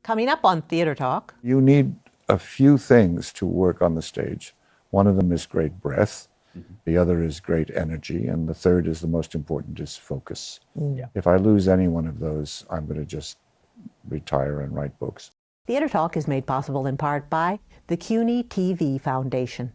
Coming up on Theater Talk. You need a few things to work on the stage. One of them is great breath. The other is great energy. And the third is the most important, is focus. Yeah. If I lose any one of those, I'm going to just retire and write books. Theater Talk is made possible in part by the CUNY TV Foundation.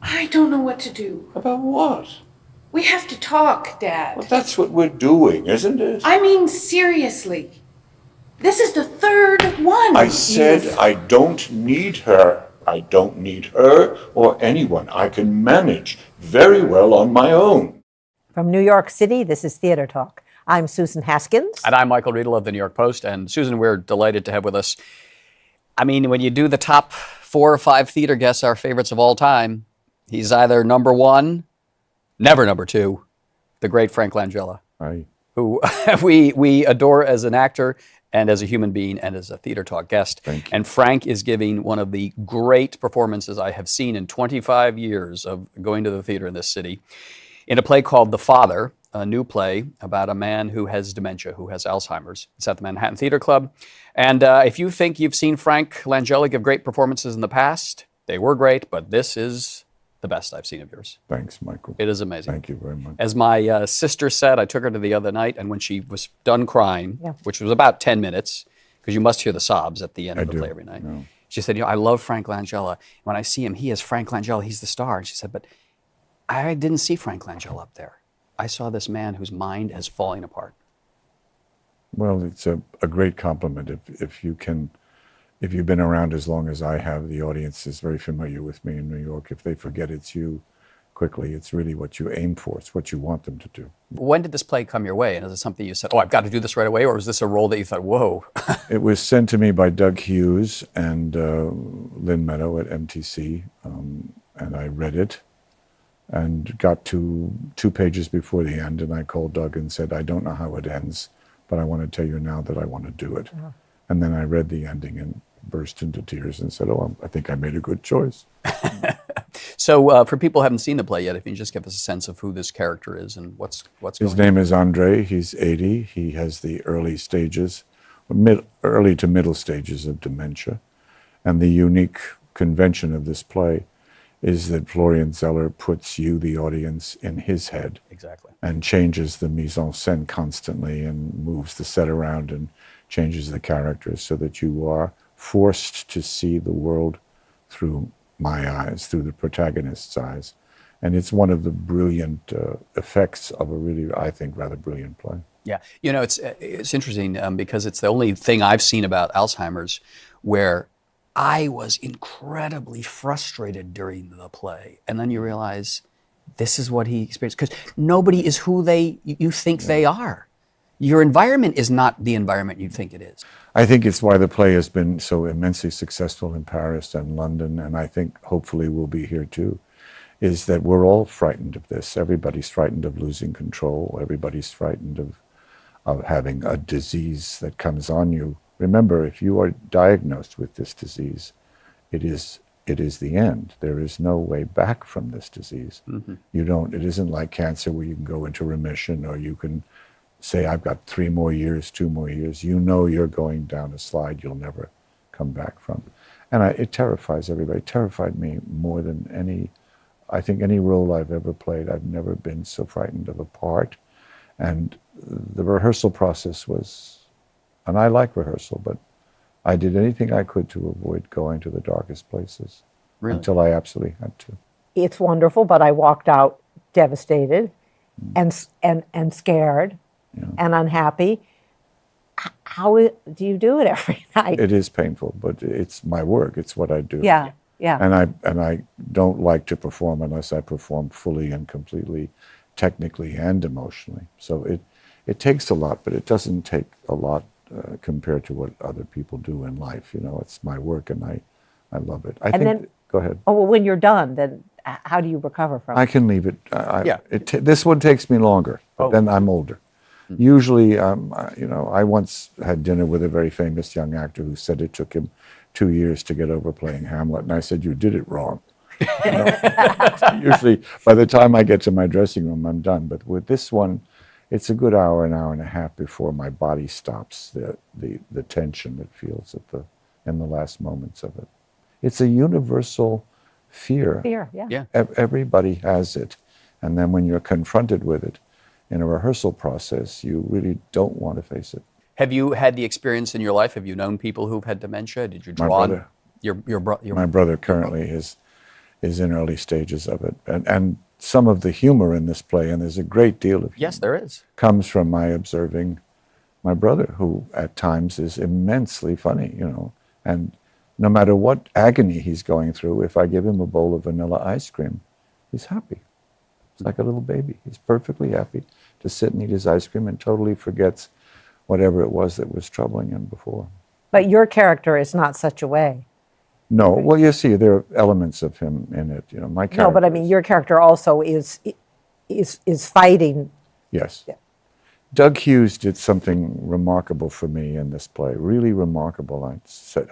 I don't know what to do. About what? We have to talk, Dad. Well, that's what we're doing, isn't it? I mean, seriously. This is the third one. I said I don't need her. I don't need her or anyone. I can manage very well on my own. From New York City, this is Theater Talk. I'm Susan Haskins. And I'm Michael Riedel of the New York Post. And Susan, we're delighted to have with us. I mean, when you do the top 4 or 5 theater guests, our favorites of all time, he's either number 1, never number 2, the great Frank Langella, who we adore as an actor and as a human being and as a Theater Talk guest. Thank you. And Frank is giving one of the great performances I have seen in 25 years of going to the theater in this city, in a play called The Father, a new play about a man who has dementia, who has Alzheimer's. It's at the Manhattan Theater Club. And if you think you've seen Frank Langella give great performances in the past, they were great, but this is the best I've seen of yours. Thanks, Michael. It is amazing. Thank you very much. As my sister said, I took her to the other night, and when she was done crying, which was about 10 minutes, because you must hear the sobs at the end of the play every night, she said, I love Frank Langella. When I see him, he is Frank Langella. He's the star. And she said, but I didn't see Frank Langella up there. I saw this man whose mind is falling apart. Well, it's a great compliment. If you've been around as long as I have, the audience is very familiar with me in New York. If they forget it's you quickly, it's really what you aim for. It's what you want them to do. When did this play come your way? And is it something you said, I've got to do this right away? Or was this a role that you thought, whoa? It was sent to me by Doug Hughes and Lynn Meadow at MTC. And I read it and got to 2 pages before the end. And I called Doug and said, I don't know how it ends, but I want to tell you now that I want to do it. And then I read the ending and burst into tears and said, I think I made a good choice. So for people who haven't seen the play yet, if you can just give us a sense of who this character is and what's going on. His name is Andre. He's 80. He has the early to middle stages of dementia. And the unique convention of this play is that Florian Zeller puts you, the audience, in his head. Exactly. And changes the mise en scène constantly and moves the set around and changes the characters so that you are forced to see the world through my eyes, through the protagonist's eyes. And it's one of the brilliant effects of a really, I think, rather brilliant play. Yeah, it's interesting because it's the only thing I've seen about Alzheimer's where I was incredibly frustrated during the play. And then you realize this is what he experienced, because nobody is who you think they are. Your environment is not the environment you think it is. I think it's why the play has been so immensely successful in Paris and London, and I think hopefully will be here too, is that we're all frightened of this. Everybody's frightened of losing control. Everybody's frightened of having a disease that comes on you. Remember, if you are diagnosed with this disease, it is the end. There is no way back from this disease. It isn't like cancer where you can go into remission or you can say, I've got 3 more years, 2 more years. You know you're going down a slide you'll never come back from. And it terrifies everybody. It terrified me more than any role I've ever played. I've never been so frightened of a part. And the rehearsal process was, and I like rehearsal, but I did anything I could to avoid going to the darkest places. Really? Until I absolutely had to. It's wonderful, but I walked out devastated and scared and unhappy. How do you do it every night? It is painful, but it's my work. It's what I do. Yeah. And I don't like to perform unless I perform fully and completely, technically and emotionally. So it takes a lot, but it doesn't take a lot compared to what other people do in life. It's my work, and I love it. I think. Go ahead. Oh, well, when you're done, then how do you recover from I it? can leave it. Yeah. This one takes me longer, but then I'm older. Usually, I once had dinner with a very famous young actor who said it took him 2 years to get over playing Hamlet, and I said, "You did it wrong." Usually, by the time I get to my dressing room, I'm done. But with this one, it's a good hour and a half before my body stops the tension it feels in the last moments of it. It's a universal fear. Fear, yeah. Yeah. Everybody has it, and then when you're confronted with it in a rehearsal process, you really don't want to face it. Have you had the experience in your life? Have you known people who've had dementia? Did you My draw on brother. your My brother currently is in early stages of it, and some of the humor in this play, and there's a great deal of humor, Yes, there is. comes from my observing my brother, who at times is immensely funny, and no matter what agony he's going through, if I give him a bowl of vanilla ice cream, he's happy. It's like a little baby. He's perfectly happy to sit and eat his ice cream and totally forgets whatever it was that was troubling him before. But your character is not such a way. No, well, you see, there are elements of him in it. My character. No, but I mean, your character also is fighting. Yes. Yeah. Doug Hughes did something remarkable for me in this play, really remarkable.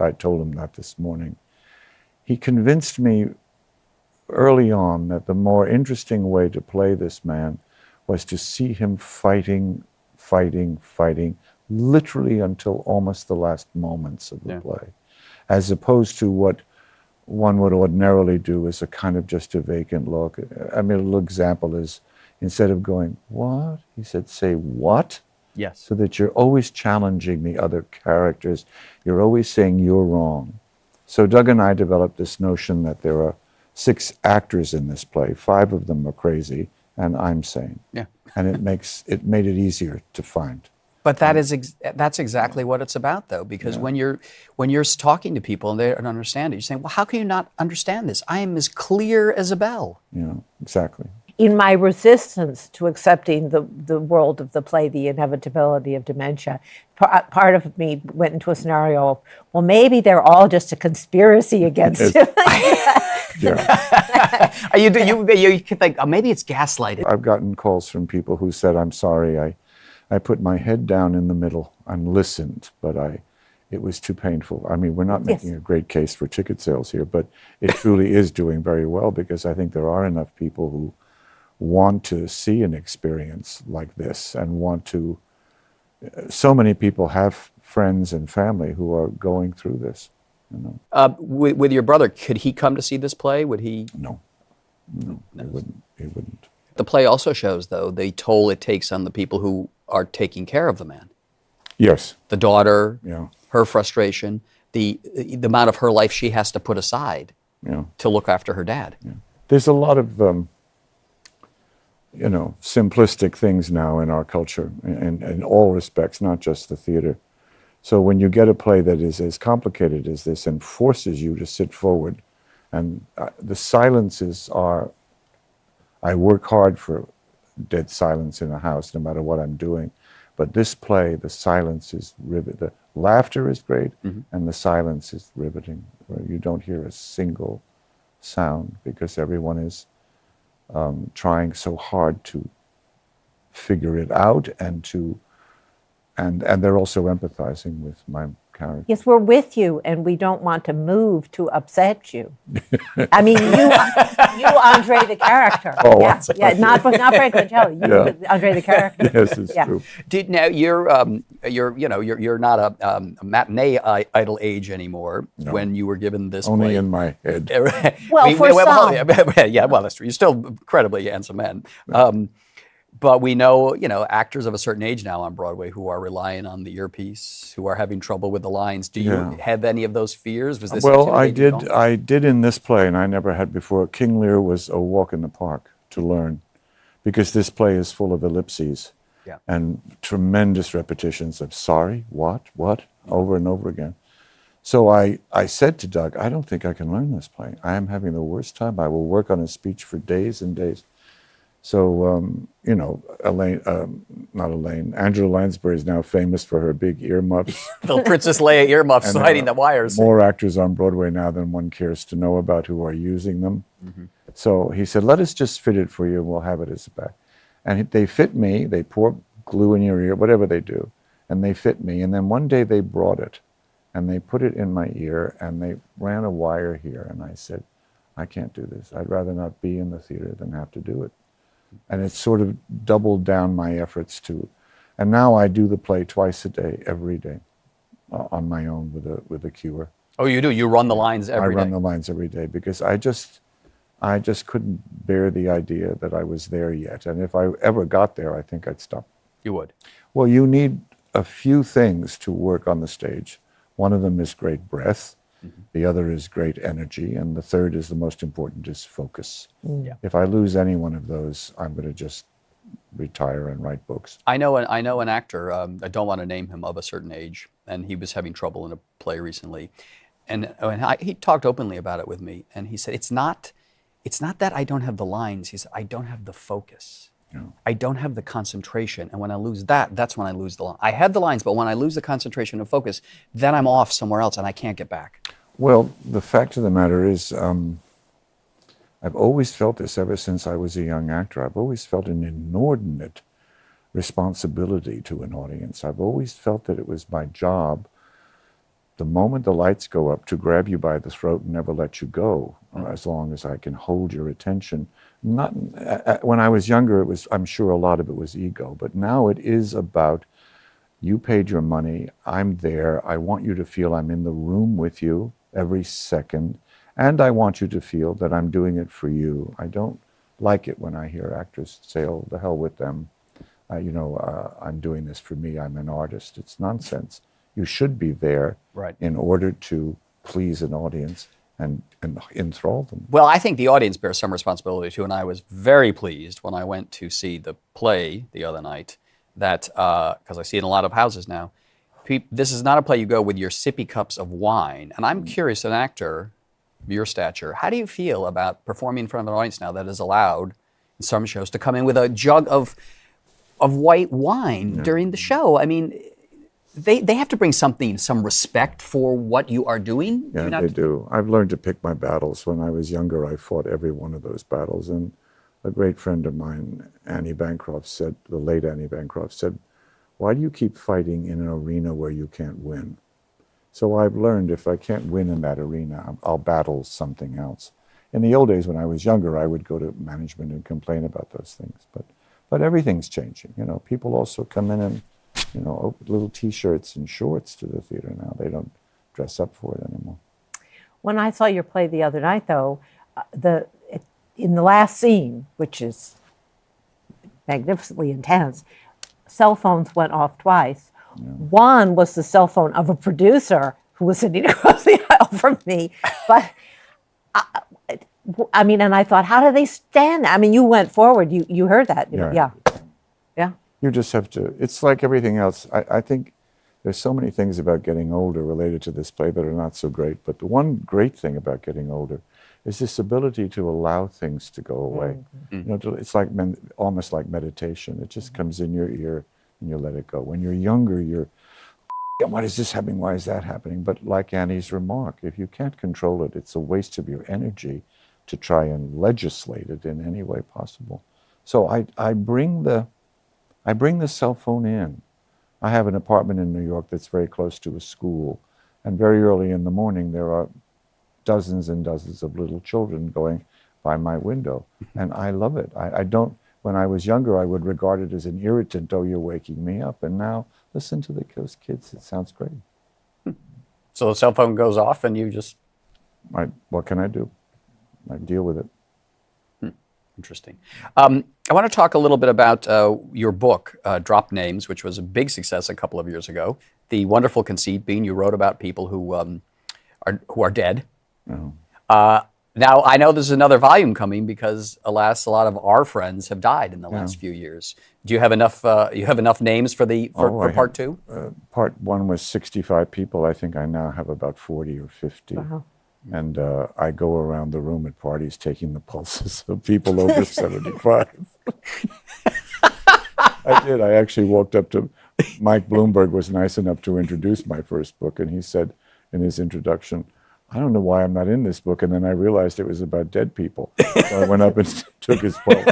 I told him that this morning. He convinced me early on that the more interesting way to play this man was to see him fighting, literally until almost the last moments of the play, as opposed to what one would ordinarily do as a kind of just a vacant look. I mean, a little example is, instead of going, "What?" he said, "Say what?" Yes. So that you're always challenging the other characters. You're always saying you're wrong. So Doug and I developed this notion that there are 6 actors in this play. 5 of them are crazy, and I'm sane. Yeah. And it made it easier to find. But that's exactly what it's about, though, because when you're talking to people and they don't understand it, you're saying, "Well, how can you not understand this? I am as clear as a bell." Exactly. In my resistance to accepting the world of the play, the inevitability of dementia, part of me went into a scenario of, well, maybe they're all just a conspiracy against him. Yeah. You can think, oh, maybe it's gaslighting. I've gotten calls from people who said, "I'm sorry, I put my head down in the middle and listened, but it was too painful." I mean, we're not making a great case for ticket sales here, but it truly is doing very well, because I think there are enough people who want to see an experience like this and want to. So many people have friends and family who are going through this. With your brother, could he come to see this play? Would he? No, he wouldn't. The play also shows, though, the toll it takes on the people who are taking care of the man. Yes. The daughter, Yeah. her frustration, the amount of her life she has to put aside Yeah. to look after her dad. Yeah. There's a lot of simplistic things now in our culture, in all respects, not just the theater. So when you get a play that is as complicated as this and forces you to sit forward, and the silences are, I work hard for dead silence in a house, no matter what I'm doing. But this play, the silence is riveting. The laughter is great, and the silence is riveting, where you don't hear a single sound, because everyone is trying so hard to figure it out, and they're also empathizing with my character. Yes, we're with you, and we don't want to move to upset you. I mean, you Andre the character. Oh, yeah, not Frank Langella. You, Andre the character. Yes, it's true. Now you're not a matinee idol age anymore. No. When you were given this Only play. in my head. Well, for some. Yeah, well, that's true. You're still incredibly handsome man. But we know, actors of a certain age now on Broadway who are relying on the earpiece, who are having trouble with the lines. Do you have any of those fears? Was this Well, I intimidating did. at all? I did in this play, and I never had before. King Lear was a walk in the park to learn, because this play is full of ellipses and tremendous repetitions of "sorry, what," over and over again. So I said to Doug, "I don't think I can learn this play. I am having the worst time. I will work on a speech for days and days." So, Angela Lansbury is now famous for her big earmuffs. The Princess Leia earmuffs And hiding the wires. More actors on Broadway now than one cares to know about who are using them. So he said, let us just fit it for you and we'll have it as a back. And they fit me, they pour glue in your ear, whatever they do, and they fit me. And then one day they brought it and they put it in my ear and they ran a wire here. And I said, I can't do this. I'd rather not be in the theater than have to do it. And it sort of doubled down my efforts and now I do the play twice a day, every day, on my own with a cure. Oh, you do? You run the lines every day? I run the lines every day because I just couldn't bear the idea that I was there yet. And if I ever got there, I think I'd stop. You would? Well, you need a few things to work on the stage. One of them is great breath. Mm-hmm. The other is great energy. And the third is the most important, is focus. Yeah. If I lose any one of those, I'm going to just retire and write books. I know an actor, I don't want to name him, of a certain age, and he was having trouble in a play recently. And he talked openly about it with me, and he said, it's not that I don't have the lines. He said, I don't have the focus. Yeah. I don't have the concentration. And when I lose that, that's when I lose the line. I have the lines, but when I lose the concentration and focus, then I'm off somewhere else and I can't get back. Well, the fact of the matter is, I've always felt this ever since I was a young actor. I've always felt an inordinate responsibility to an audience. I've always felt that it was my job, the moment the lights go up, to grab you by the throat and never let you go, as long as I can hold your attention. Not when I was younger, I'm sure a lot of it was ego, but now it is about, you paid your money, I'm there, I want you to feel I'm in the room with you every second, and I want you to feel that I'm doing it for you. I don't like it when I hear actors say, oh, the hell with them, I'm doing this for me, I'm an artist. It's nonsense. You should be there in order to please an audience and enthrall them. Well, I think the audience bears some responsibility too, and I was very pleased when I went to see the play the other night, that, because I see it in a lot of houses now, this is not a play you go with your sippy cups of wine. And I'm curious, an actor of your stature, how do you feel about performing in front of an audience now that is allowed in some shows to come in with a jug of white wine during the show? I mean, they have to bring some respect for what you are doing. Yeah, they do. I've learned to pick my battles. When I was younger, I fought every one of those battles. And a great friend of mine, the late Annie Bancroft said, why do you keep fighting in an arena where you can't win? So I've learned, if I can't win in that arena, I'll battle something else. In the old days when I was younger, I would go to management and complain about those things. But everything's changing. People also come in and, little T-shirts and shorts to the theater now. They don't dress up for it anymore. When I saw your play the other night, though, in the last scene, which is magnificently intense, cell phones went off twice. Yeah. One was the cell phone of a producer who was sitting across the aisle from me. But, and I thought, how do they stand that? I mean, you went forward. You heard that. Yeah. You just have to, it's like everything else. I think there's so many things about getting older related to this play that are not so great. But the one great thing about getting older is this ability to allow things to go away. Mm-hmm. It's like almost like meditation. It just comes in your ear and you let it go. When you're younger, you're, why is this happening? Why is that happening? But like Annie's remark, if you can't control it, it's a waste of your energy to try and legislate it in any way possible. So I bring the cell phone in. I have an apartment in New York that's very close to a school, and very early in the morning there are dozens and dozens of little children going by my window, and I love it. I don't. When I was younger, I would regard it as an irritant. Oh, you're waking me up, and now listen to those kids. It sounds great. So the cell phone goes off, and you just. What can I do? I deal with it. Interesting. I want to talk a little bit about your book, Drop Names, which was a big success a couple of years ago. The wonderful conceit being you wrote about people who are dead. Oh. Now, I know there's another volume coming because, alas, a lot of our friends have died in the last few years. Do you have enough? You have enough names for part two? Part one was 65 people. I think I now have about 40 or 50. Uh-huh. And I go around the room at parties taking the pulses of people over 75. I did. I actually walked up to Mike Bloomberg, was nice enough to introduce my first book, and he said in his introduction, I don't know why I'm not in this book. And then I realized it was about dead people. So I went up and took his pulse.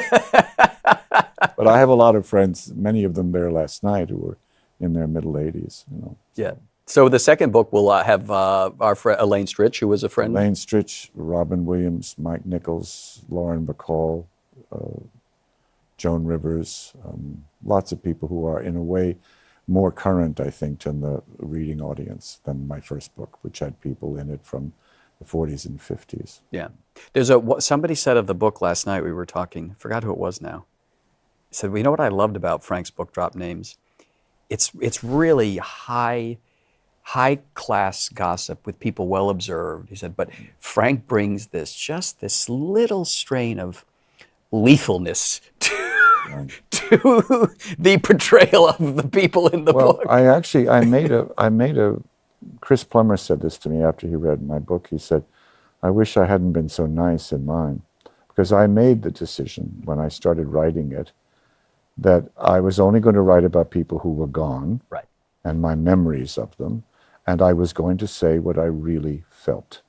But I have a lot of friends, many of them there last night, who were in their middle 80s. You know. Yeah. So the second book will have our friend Elaine Stritch, who was a friend. Elaine Stritch, Robin Williams, Mike Nichols, Lauren Bacall, Joan Rivers, lots of people who are, in a way, more current, I think, to the reading audience than my first book, which had people in it from the 40s and 50s. Yeah. Somebody said of the book last night, we were talking, I forgot who it was now. He said, well, you know what I loved about Frank's book, Drop Names? It's really high class gossip with people well observed. He said, but Frank brings this little strain of lethalness to the portrayal of the people in the book. I made a, Chris Plummer said this to me after he read my book. He said, I wish I hadn't been so nice in mine, because I made the decision when I started writing it that I was only going to write about people who were gone, right, and my memories of them, and I was going to say what I really felt.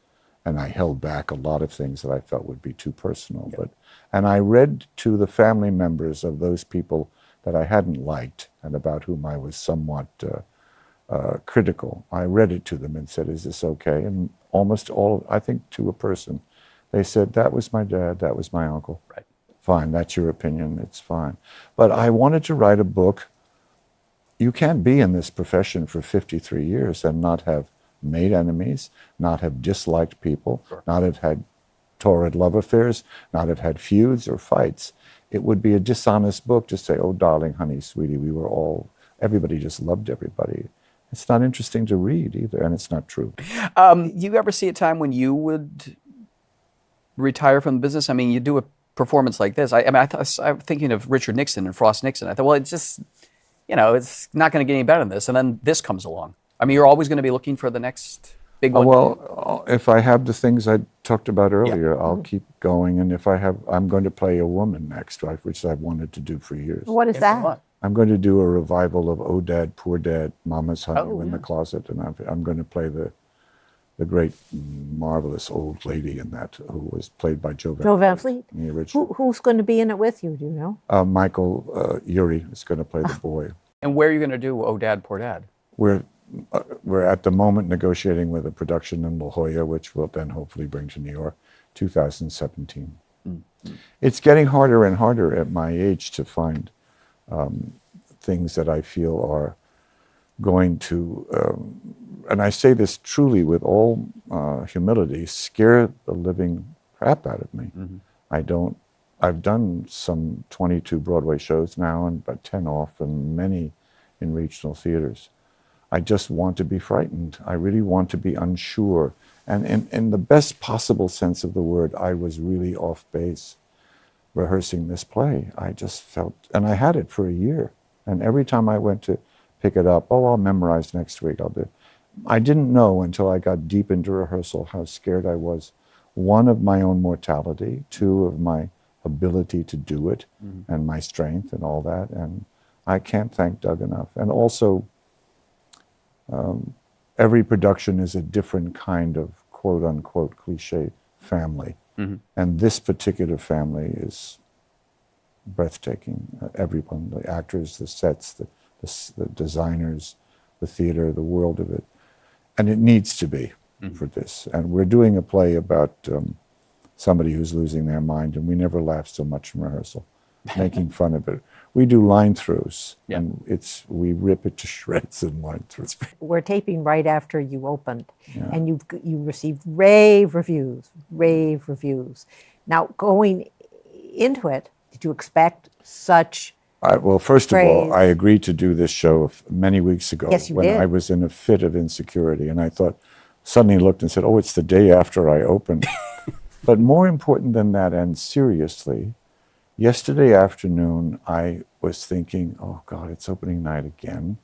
And I held back a lot of things that I felt would be too personal. Yeah. And I read to the family members of those people that I hadn't liked and about whom I was somewhat critical. I read it to them and said, is this okay? And almost all, I think to a person, they said, that was my dad, that was my uncle. right. Fine, that's your opinion, it's fine. But I wanted to write a book. You can't be in this profession for 53 years and not have made enemies, not have disliked people, Sure. not have had torrid love affairs, not have had feuds or fights. It would be a dishonest book to say, oh, darling, honey, sweetie, everybody just loved everybody. It's not interesting to read either, and it's not true. You ever see a time when you would retire from the business? I mean, you do a performance like this. I'm thinking of Richard Nixon and Frost Nixon. I thought, well, it's just, it's not going to get any better than this. And then this comes along. I mean, you're always going to be looking for the next big one. Well, if I have the things I talked about earlier, I'll keep going. And if I'm going to play a woman next, which I've wanted to do for years. What is that? I'm going to do a revival of Oh Dad, Poor Dad, Mama's Honey in the Closet. And I'm going to play the great, marvelous old lady in that, who was played by Joe Van Fleet in the original. Who's going to be in it with you, do you know? Michael Urie is going to play the boy. And where are you going to do Oh Dad, Poor Dad? We're at the moment negotiating with a production in La Jolla, which we'll then hopefully bring to New York, 2017. Mm-hmm. It's getting harder and harder at my age to find things that I feel are going to, and I say this truly with all humility, scare the living crap out of me. Mm-hmm. I've done some 22 Broadway shows now and about 10 off and many in regional theaters. I just want to be frightened. I really want to be unsure. And in the best possible sense of the word, I was really off base rehearsing this play. I just felt, and I had it for a year. And every time I went to pick it up, I'll memorize next week, I'll do. I didn't know until I got deep into rehearsal how scared I was. One, of my own mortality. Two, of my ability to do it, and my strength and all that. And I can't thank Doug enough. And also, every production is a different kind of quote-unquote cliche family. Mm-hmm. And this particular family is breathtaking. Everyone, the actors, the sets, the designers, the theater, the world of it. And it needs to be for this. And we're doing a play about somebody who's losing their mind, and we never laugh so much in rehearsal, making fun of it. We do line throughs, and we rip it to shreds in line throughs. We're taping right after you opened, and you received rave reviews. Now, going into it, did you expect such well, first of all, praise? I agreed to do this show many weeks ago. Yes, you when did. I was in a fit of insecurity, and I thought, suddenly looked and said, oh, it's the day after I opened. But more important than that, and seriously, yesterday afternoon, I was thinking, oh God, it's opening night again.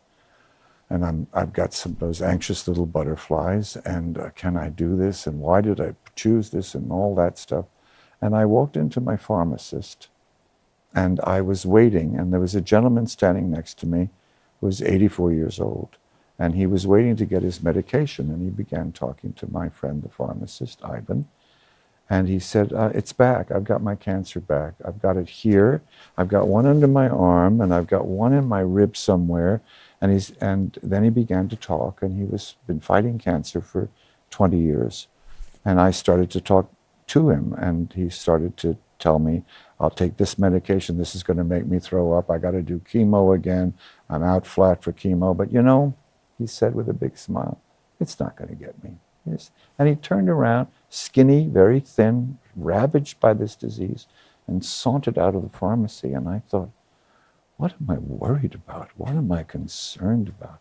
And I've got those anxious little butterflies, and can I do this? And why did I choose this? And all that stuff. And I walked into my pharmacist, and I was waiting, and there was a gentleman standing next to me who was 84 years old. And he was waiting to get his medication, and he began talking to my friend, the pharmacist, Ivan. And he said, it's back. I've got my cancer back. I've got it here. I've got one under my arm, and I've got one in my rib somewhere. And then he began to talk, and he was been fighting cancer for 20 years. And I started to talk to him, and he started to tell me, I'll take this medication. This is going to make me throw up. I got to do chemo again. I'm out flat for chemo. But he said with a big smile, it's not going to get me. Yes. And he turned around, skinny, very thin, ravaged by this disease, and sauntered out of the pharmacy. And I thought, what am I worried about? What am I concerned about?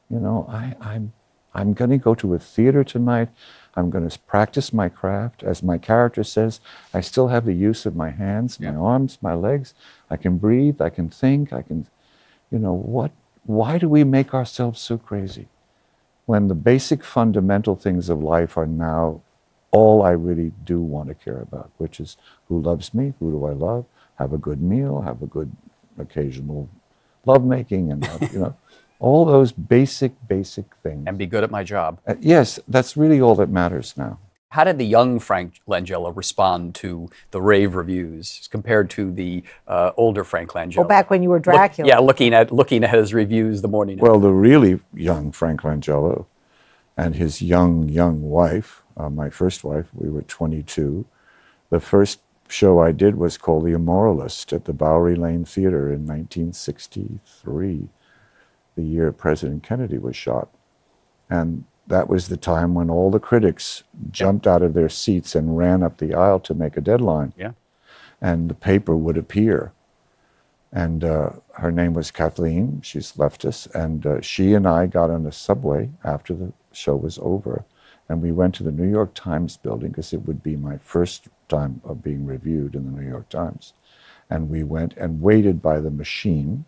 I'm going to go to a theater tonight. I'm going to practice my craft. As my character says, I still have the use of my hands, my arms, my legs. I can breathe. I can think. I can, why do we make ourselves so crazy when the basic fundamental things of life are now all I really do want to care about, which is who loves me, who do I love, have a good meal, have a good occasional lovemaking, and all those basic things. And be good at my job. Yes, that's really all that matters now. How did the young Frank Langella respond to the rave reviews compared to the older Frank Langella? Well, back when you were Dracula. Looking at his reviews the morning. Well, the really young Frank Langella and his young wife, my first wife, we were 22. The first show I did was called The Immoralist at the Bowery Lane Theater in 1963, the year President Kennedy was shot. And that was the time when all the critics jumped out of their seats and ran up the aisle to make a deadline. Yeah. And the paper would appear. And her name was Kathleen. She's left us. And she and I got on a subway after the show was over. And we went to the New York Times building because it would be my first time of being reviewed in the New York Times. And we went and waited by the machine.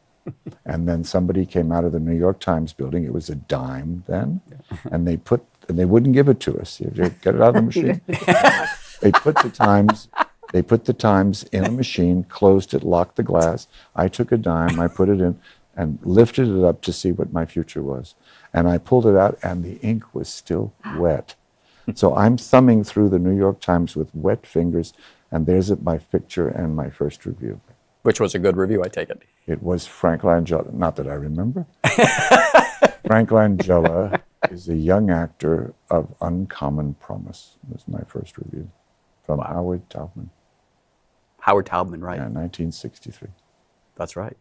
And then somebody came out of the New York Times building. It was a dime then. And they wouldn't give it to us. You get it out of the machine. They put the Times in a machine, closed it, locked the glass. I took a dime, I put it in, and lifted it up to see what my future was. And I pulled it out, and the ink was still wet. So I'm thumbing through the New York Times with wet fingers, and there's my picture and my first review. Which was a good review, I take it. It was Frank Langella, not that I remember. Frank Langella is a young actor of uncommon promise, was my first review, from Howard Taubman. Howard Taubman, right. Yeah, 1963. That's right.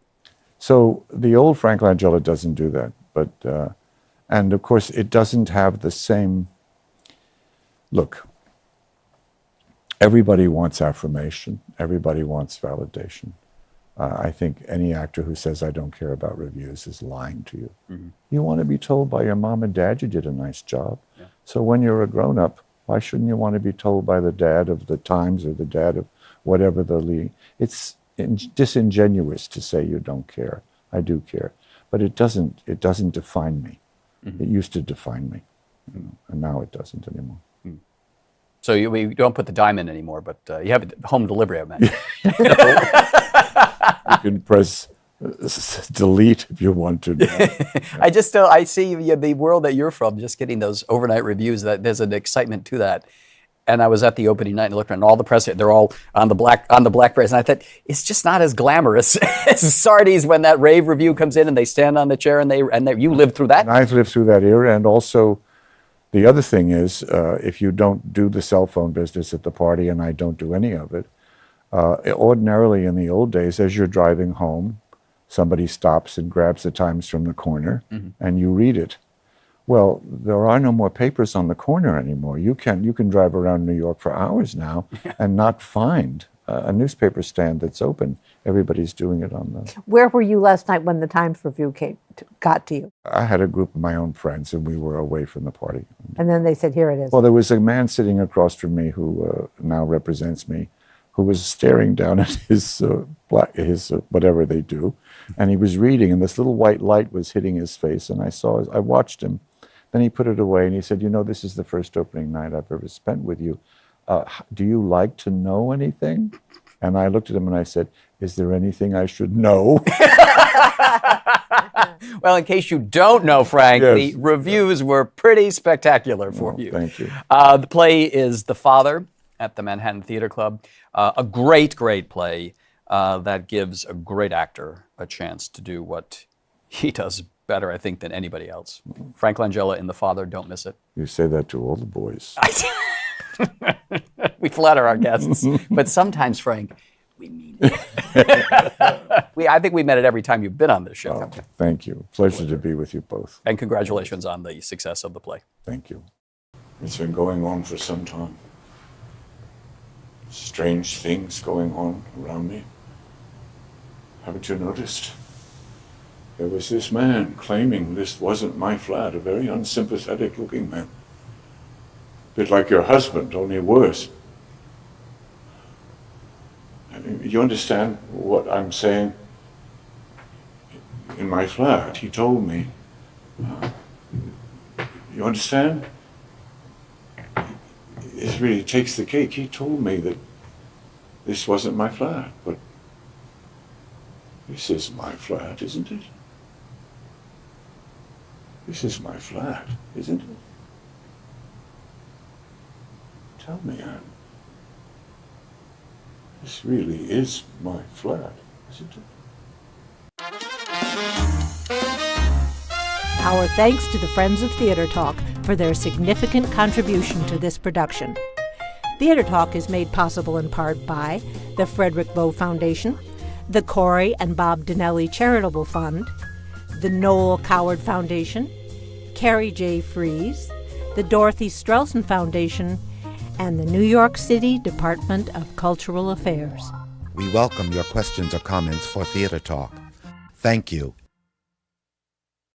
So the old Frank Langella doesn't do that, but, and of course it doesn't have the same, look, everybody wants affirmation, everybody wants validation. I think any actor who says, I don't care about reviews is lying to you. Mm-hmm. You want to be told by your mom and dad you did a nice job. Yeah. So when you're a grown-up, why shouldn't you want to be told by the dad of the Times or the dad of whatever the lead? It's disingenuous to say you don't care. I do care. But it doesn't define me. Mm-hmm. It used to define me, and now it doesn't anymore. Mm. So we don't put the dime in anymore, but you have home delivery, I imagine. You can press delete if you want to. I see the world that you're from, just getting those overnight reviews, that there's an excitement to that. And I was at the opening night and looked around, all the press, they're all on the black press. And I thought, it's just not as glamorous as Sardi's when that rave review comes in and they stand on the chair and you lived through that. And I've lived through that era. And also, the other thing is, if you don't do the cell phone business at the party, and I don't do any of it, ordinarily in the old days, as you're driving home, somebody stops and grabs the Times from the corner, and you read it. Well, there are no more papers on the corner anymore. You can drive around New York for hours now and not find a newspaper stand that's open. Everybody's doing it on the... Where were you last night when the Times review got to you? I had a group of my own friends, and we were away from the party. And then they said, here it is. Well, there was a man sitting across from me who now represents me, who was staring down at his whatever they do, and he was reading, and this little white light was hitting his face, and I watched him. Then he put it away, and he said, this is the first opening night I've ever spent with you. Do you like to know anything? And I looked at him and I said, is there anything I should know? Well, in case you don't know, Frank, Yes. the reviews were pretty spectacular for you. Thank you. The play is The Father at the Manhattan Theater Club. A great, great play that gives a great actor a chance to do what he does better, I think, than anybody else. Frank Langella in The Father, don't miss it. You say that to all the boys. We flatter our guests, but sometimes, Frank, we mean it. I think we met it every time you've been on this show. Oh, thank you. Pleasure to be with you both. And congratulations on the success of the play. Thank you. It's been going on for some time. Strange things going on around me. Haven't you noticed? There was this man claiming this wasn't my flat, a very unsympathetic looking man. A bit like your husband, only worse. You understand what I'm saying? In my flat, he told me. You understand? It really takes the cake. He told me that this wasn't my flat, but this is my flat, isn't it? This is my flat, isn't it? Tell me, Anne. This really is my flat, isn't it? Our thanks to the Friends of Theater Talk for their significant contribution to this production. Theater Talk is made possible in part by the Frederick Lowe Foundation, the Corey and Bob Dinelli Charitable Fund, the Noel Coward Foundation, Carrie J. Fries, the Dorothy Strelson Foundation, and the New York City Department of Cultural Affairs. We welcome your questions or comments for Theater Talk. Thank you.